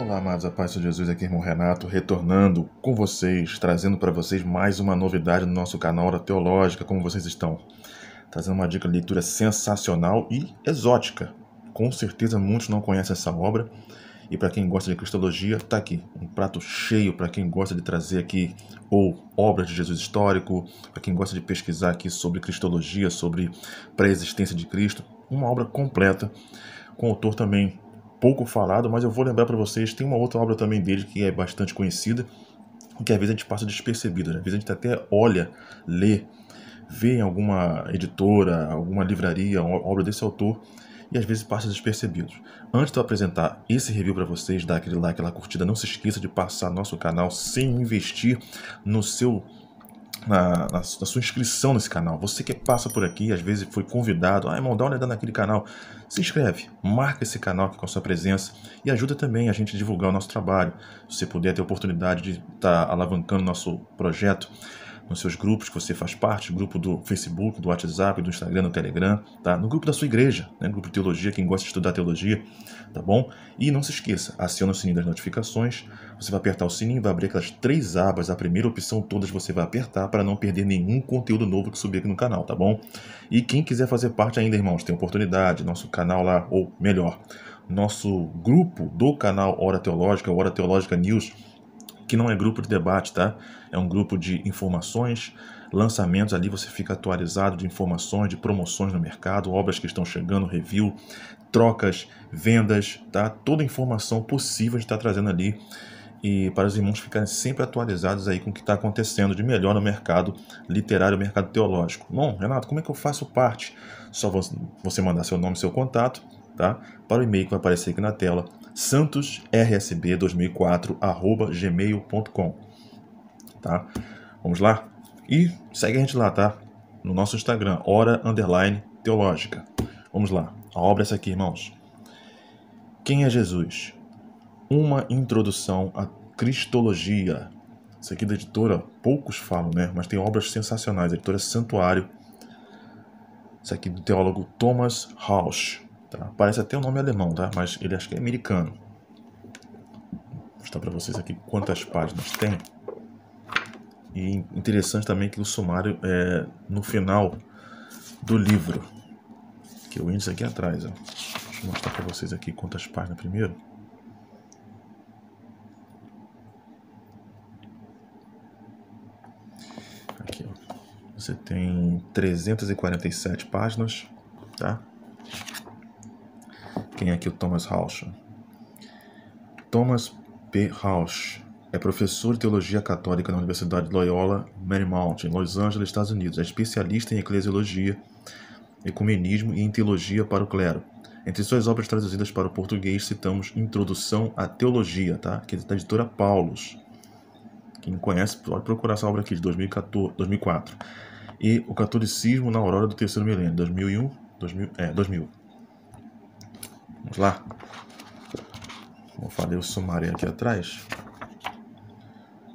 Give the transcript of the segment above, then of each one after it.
Olá, amados, a paz de Jesus, aqui irmão Renato, retornando com vocês, trazendo para vocês mais uma novidade no nosso canal Hora Teológica. Como vocês estão? Trazendo uma dica de leitura sensacional e exótica. Com certeza muitos não conhecem essa obra, e para quem gosta de cristologia, está aqui, um prato cheio para quem gosta de trazer aqui ou obras de Jesus histórico, para quem gosta de pesquisar aqui sobre cristologia, sobre pré-existência de Cristo, uma obra completa, com autor também pouco falado, mas eu vou lembrar para vocês, tem uma outra obra também dele que é bastante conhecida, que às vezes a gente passa despercebido, né? Às vezes a gente até olha, lê, vê em alguma editora, alguma livraria, uma obra desse autor, e às vezes passa despercebido. Antes de eu apresentar esse review para vocês, dar aquele like, aquela curtida, não se esqueça de passar nosso canal sem investir no seu... Na sua inscrição nesse canal. Você que passa por aqui, às vezes foi convidado, irmão, dá uma olhada naquele canal, se inscreve, marca esse canal aqui com a sua presença e ajuda também a gente a divulgar o nosso trabalho. Se você puder ter a oportunidade de estar alavancando nosso projeto nos seus grupos que você faz parte, grupo do Facebook, do WhatsApp, do Instagram, do Telegram, tá? No grupo da sua igreja, né? Grupo de teologia, quem gosta de estudar teologia, tá bom? E não se esqueça, aciona o sininho das notificações, você vai apertar o sininho, vai abrir aquelas 3 abas, a primeira opção todas você vai apertar para não perder nenhum conteúdo novo que subir aqui no canal, tá bom? E quem quiser fazer parte ainda, irmãos, tem oportunidade, nosso canal lá, ou melhor, nosso grupo do canal Hora Teológica, Hora Teológica News, que não é grupo de debate, tá? É um grupo de informações, lançamentos, ali você fica atualizado de informações, de promoções no mercado, obras que estão chegando, review, trocas, vendas, tá? Toda informação possível a gente está trazendo ali e para os irmãos ficarem sempre atualizados aí com o que está acontecendo de melhor no mercado literário, mercado teológico. Bom, Renato, como é que eu faço parte? Só você mandar seu nome e seu contato, tá? Para o e-mail que vai aparecer aqui na tela, santosrsb2004@gmail.com, tá? Vamos lá? E segue a gente lá, tá? No nosso Instagram, hora_teológica. Vamos lá. A obra é essa aqui, irmãos. Quem é Jesus? Uma introdução à cristologia. Isso aqui da editora, poucos falam, né? Mas tem obras sensacionais. A editora Santuário. Isso aqui do teólogo Thomas Rausch. Tá? Parece até um nome alemão, tá? Mas ele acho que é americano. Vou mostrar para vocês aqui quantas páginas tem. E interessante também que o sumário é no final do livro. Que é o índice aqui atrás. Ó. Deixa eu mostrar para vocês aqui quantas páginas primeiro. Aqui, ó. Você tem 347 páginas, tá? Quem é aqui o Thomas Rausch? Thomas P. Rausch é professor de teologia católica na Universidade Loyola Marymount, em Los Angeles, Estados Unidos. É especialista em eclesiologia, ecumenismo e em teologia para o clero. Entre suas obras traduzidas para o português, citamos Introdução à Teologia, tá? Que é da editora Paulus. Quem conhece pode procurar essa obra aqui, de 2004. E O Catolicismo na Aurora do Terceiro Milênio, 2000. Vamos lá. Como eu falei, o sumário aqui atrás.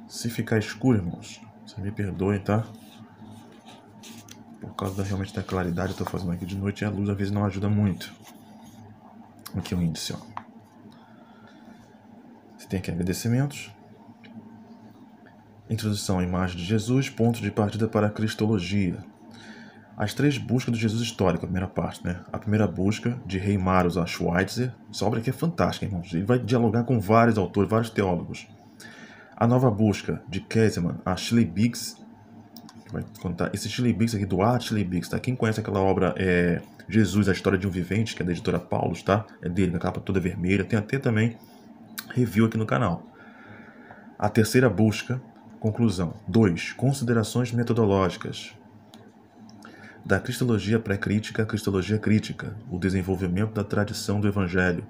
Se ficar escuro, irmãos, vocês me perdoem, tá? Por causa realmente da claridade, eu estou fazendo aqui de noite e a luz às vezes não ajuda muito. Aqui o índice, ó. Você tem aqui agradecimentos. Introdução à imagem de Jesus, ponto de partida para a cristologia. As 3 buscas do Jesus histórico, a primeira parte, né? A primeira busca, de Reimarus a Schweitzer. Essa obra aqui é fantástica, irmãos. Ele vai dialogar com vários autores, vários teólogos. A nova busca, de Käsemann a Schleiermacher. Vai contar esse Schleiermacher aqui, do Art Schleiermacher, tá? Quem conhece aquela obra Jesus, a História de um Vivente, que é da editora Paulus, tá? É dele, na capa toda vermelha. Tem até também review aqui no canal. A terceira busca, conclusão. 2. Considerações metodológicas. Da cristologia pré-crítica à cristologia crítica, o desenvolvimento da tradição do Evangelho,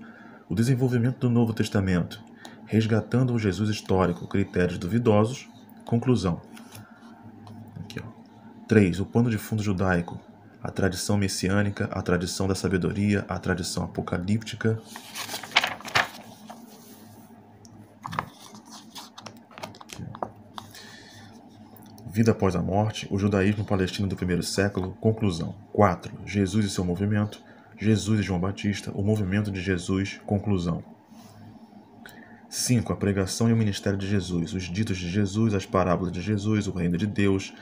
o desenvolvimento do Novo Testamento, resgatando o Jesus histórico, critérios duvidosos, conclusão. Aqui, ó. 3. O pano de fundo judaico, a tradição messiânica, a tradição da sabedoria, a tradição apocalíptica. Vida após a morte, o judaísmo palestino do primeiro século, conclusão. 4. Jesus e seu movimento, Jesus e João Batista, o movimento de Jesus, conclusão. 5. A pregação e o ministério de Jesus, os ditos de Jesus, as parábolas de Jesus, o reino de Deus,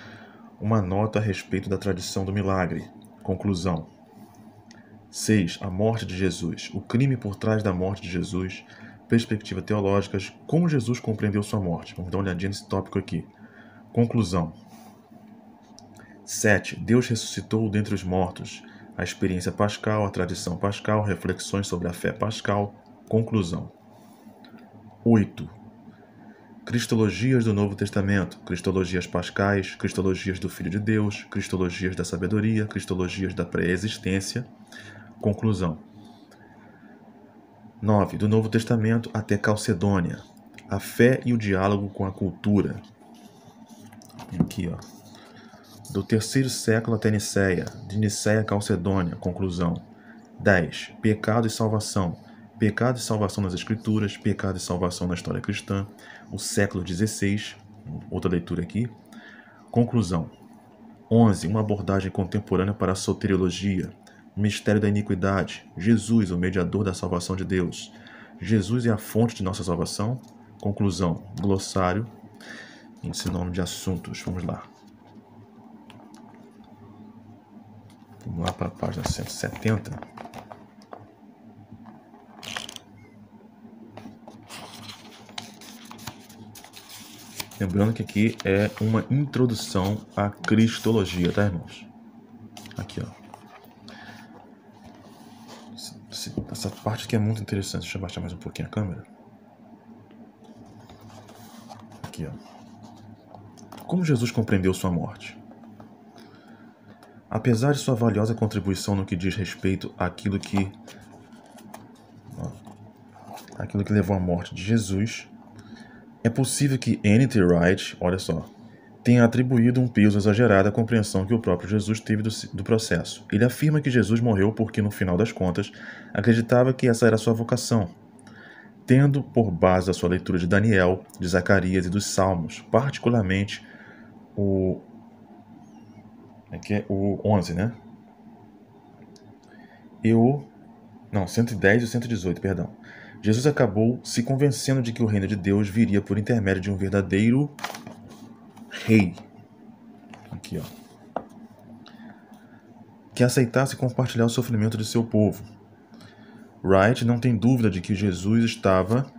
uma nota a respeito da tradição do milagre. Conclusão. 6. A morte de Jesus, o crime por trás da morte de Jesus, perspectivas teológicas, como Jesus compreendeu sua morte. Vamos dar uma olhadinha nesse tópico aqui. Conclusão. 7. Deus ressuscitou dentre os mortos, a experiência pascal, a tradição pascal, reflexões sobre a fé pascal. Conclusão. 8. Cristologias do Novo Testamento, cristologias pascais, cristologias do Filho de Deus, cristologias da sabedoria, cristologias da pré-existência. Conclusão. 9. Do Novo Testamento até Calcedônia, a fé e o diálogo com a cultura. Aqui, ó. Do terceiro século até Niceia, de Niceia a Calcedônia. Conclusão. 10. Pecado e salvação. Pecado e salvação nas Escrituras, pecado e salvação na história cristã, o século XVI, outra leitura aqui. Conclusão. 11. Uma abordagem contemporânea para a soteriologia, o mistério da iniquidade, Jesus, o mediador da salvação de Deus. Jesus é a fonte de nossa salvação. Conclusão. Glossário, índice nome de assuntos. Vamos lá. Vamos lá para a página 170. Lembrando que aqui é uma introdução à cristologia, tá, irmãos? Aqui, ó. Essa parte aqui é muito interessante. Deixa eu baixar mais um pouquinho a câmera. Aqui, ó. Como Jesus compreendeu sua morte? Apesar de sua valiosa contribuição no que diz respeito àquilo que levou à morte de Jesus, é possível que N.T. Wright, olha só, tenha atribuído um peso exagerado à compreensão que o próprio Jesus teve do processo. Ele afirma que Jesus morreu porque, no final das contas, acreditava que essa era a sua vocação, tendo por base a sua leitura de Daniel, de Zacarias e dos Salmos, particularmente o 11, né? 110 e o 118, perdão. Jesus acabou se convencendo de que o reino de Deus viria por intermédio de um verdadeiro rei. Aqui, ó. Que aceitasse compartilhar o sofrimento de seu povo. Wright não tem dúvida de que Jesus estava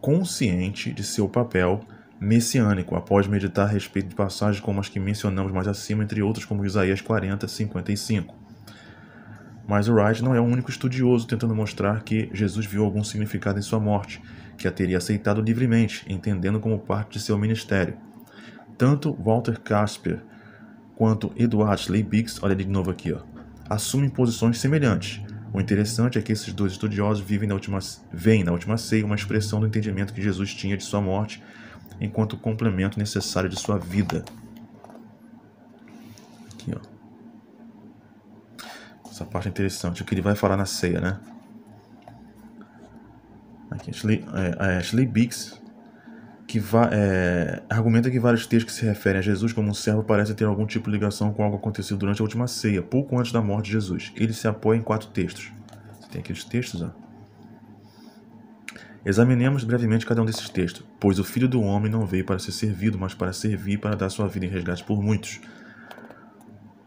consciente de seu papel messiânico, após meditar a respeito de passagens como as que mencionamos mais acima, entre outras como Isaías 40, 55. Mas o Wright não é o único estudioso tentando mostrar que Jesus viu algum significado em sua morte, que a teria aceitado livremente, entendendo como parte de seu ministério. Tanto Walter Casper quanto Edward Leibix, olha de novo aqui, ó, assumem posições semelhantes. O interessante é que esses dois estudiosos veem na última ceia uma expressão do entendimento que Jesus tinha de sua morte enquanto complemento necessário de sua vida. Aqui, ó. Essa parte é interessante, o que ele vai falar na ceia, né? Aqui, Ashley Biggs, que argumenta que vários textos que se referem a Jesus como um servo parecem ter algum tipo de ligação com algo acontecido durante a última ceia, pouco antes da morte de Jesus. Ele se apoia em 4 textos. Você tem aqueles textos, ó. Examinemos brevemente cada um desses textos. Pois o Filho do Homem não veio para ser servido, mas para servir e para dar sua vida em resgate por muitos.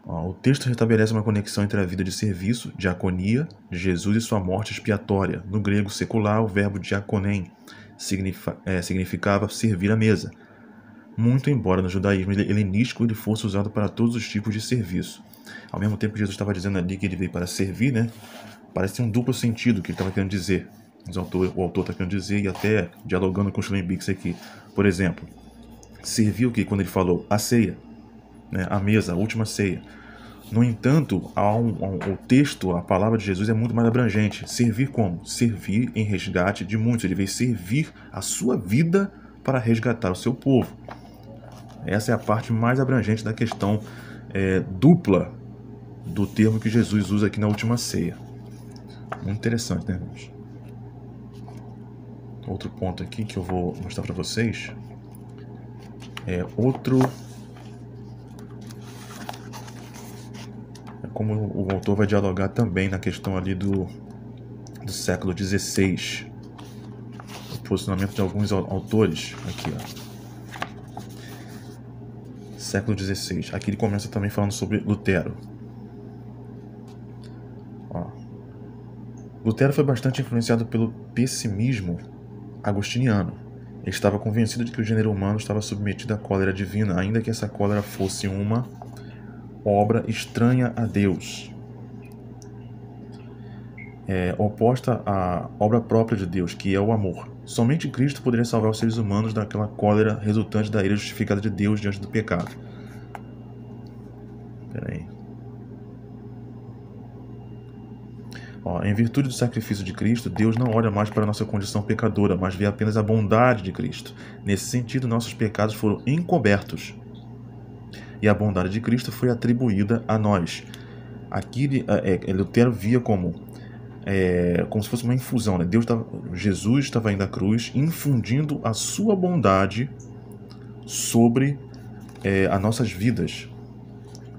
O texto restabelece uma conexão entre a vida de serviço, diaconia, de Jesus e sua morte expiatória. No grego secular, o verbo diakonem significava servir à mesa. Muito embora no judaísmo helenístico ele fosse usado para todos os tipos de serviço. Ao mesmo tempo que Jesus estava dizendo ali que ele veio para servir, né? Parece ter um duplo sentido que ele estava querendo dizer. O autor está querendo dizer, e até dialogando com o Schleiermacher aqui. Por exemplo, serviu o que quando ele falou a ceia, né? A mesa, a última ceia. No entanto, o texto, a palavra de Jesus é muito mais abrangente. Servir como? Servir em resgate de muitos. Ele veio servir a sua vida para resgatar o seu povo. Essa é a parte mais abrangente da questão dupla do termo que Jesus usa aqui na última ceia. Muito interessante, né, irmãos? Outro ponto aqui que eu vou mostrar para vocês como o autor vai dialogar também na questão ali do século XVI. posicionamento de alguns autores. Aqui, ó. Século XVI. Aqui ele começa também falando sobre Lutero. Ó. Lutero foi bastante influenciado pelo pessimismo agostiniano. Ele estava convencido de que o gênero humano estava submetido à cólera divina, ainda que essa cólera fosse uma obra estranha a Deus, oposta à obra própria de Deus, que é o amor. Somente Cristo poderia salvar os seres humanos daquela cólera resultante da ira justificada de Deus diante do pecado. Peraí. Em virtude do sacrifício de Cristo, Deus não olha mais para a nossa condição pecadora, mas vê apenas a bondade de Cristo. Nesse sentido, nossos pecados foram encobertos e a bondade de Cristo foi atribuída a nós. Aqui Lutero via como se fosse uma infusão, né? Jesus estava indo à cruz, infundindo a sua bondade sobre as nossas vidas,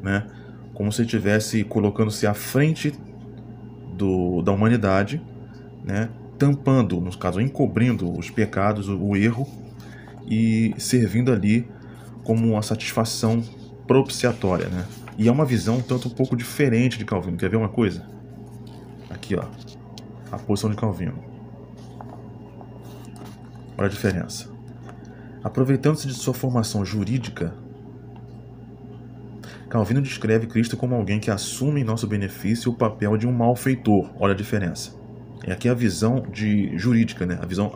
né? Como se ele estivesse colocando-se à frente da humanidade, né? Tampando, no caso, encobrindo os pecados, o erro, e servindo ali como uma satisfação propiciatória, né? E é uma visão tanto um pouco diferente de Calvino. Quer ver uma coisa? Aqui, ó, a posição de Calvino. Olha a diferença. Aproveitando-se de sua formação jurídica, Calvino descreve Cristo como alguém que assume em nosso benefício o papel de um malfeitor. Olha a diferença. Aqui é a visão jurídica, né? A visão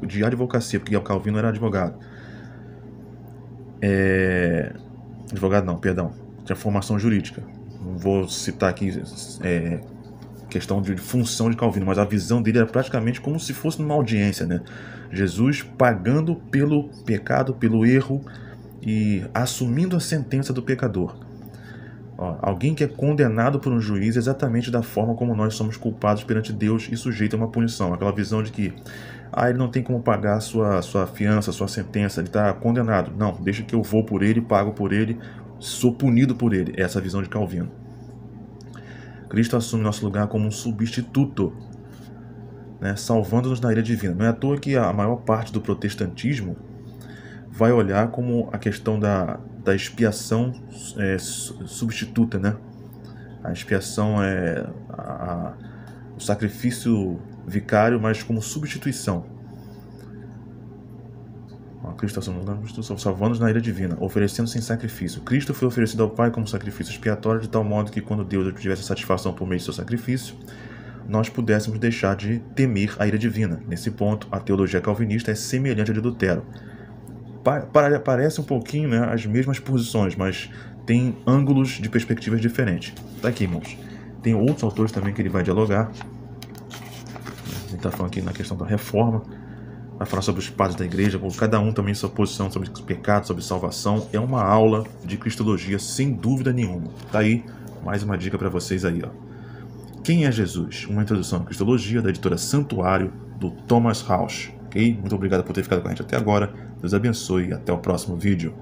de advocacia, porque o Calvino era advogado. Advogado não, perdão. Tinha formação jurídica. Não vou citar aqui questão de função de Calvino, mas a visão dele era praticamente como se fosse numa audiência, né? Jesus pagando pelo pecado, pelo erro e assumindo a sentença do pecador. Alguém que é condenado por um juiz exatamente da forma como nós somos culpados perante Deus e sujeito a uma punição. Aquela visão de que ele não tem como pagar a sua fiança, a sua sentença, ele está condenado. Não, deixa que eu vou por ele, pago por ele, sou punido por ele. Essa é a visão de Calvino. Cristo assume nosso lugar como um substituto, né, salvando-nos da ira divina. Não é à toa que a maior parte do protestantismo vai olhar como a questão da expiação substituta, né? A expiação é o sacrifício vicário, mas como substituição. Cristo salvando-nos na ira divina, oferecendo-se em sacrifício. Cristo foi oferecido ao Pai como sacrifício expiatório, de tal modo que quando Deus tivesse satisfação por meio do seu sacrifício, nós pudéssemos deixar de temer a ira divina. Nesse ponto, a teologia calvinista é semelhante à de Lutero. Parece um pouquinho, né, as mesmas posições, mas tem ângulos de perspectivas diferentes. Tá aqui, irmãos. Tem outros autores também que ele vai dialogar. Ele está falando aqui na questão da reforma, vai falar sobre os padres da igreja, com cada um também sua posição sobre pecado, sobre salvação. É uma aula de cristologia, sem dúvida nenhuma. Tá aí mais uma dica para vocês aí, ó. Quem é Jesus? Uma introdução à cristologia da editora Santuário, do Thomas Rausch. Ok? Muito obrigado por ter ficado com a gente até agora. Deus abençoe e até o próximo vídeo.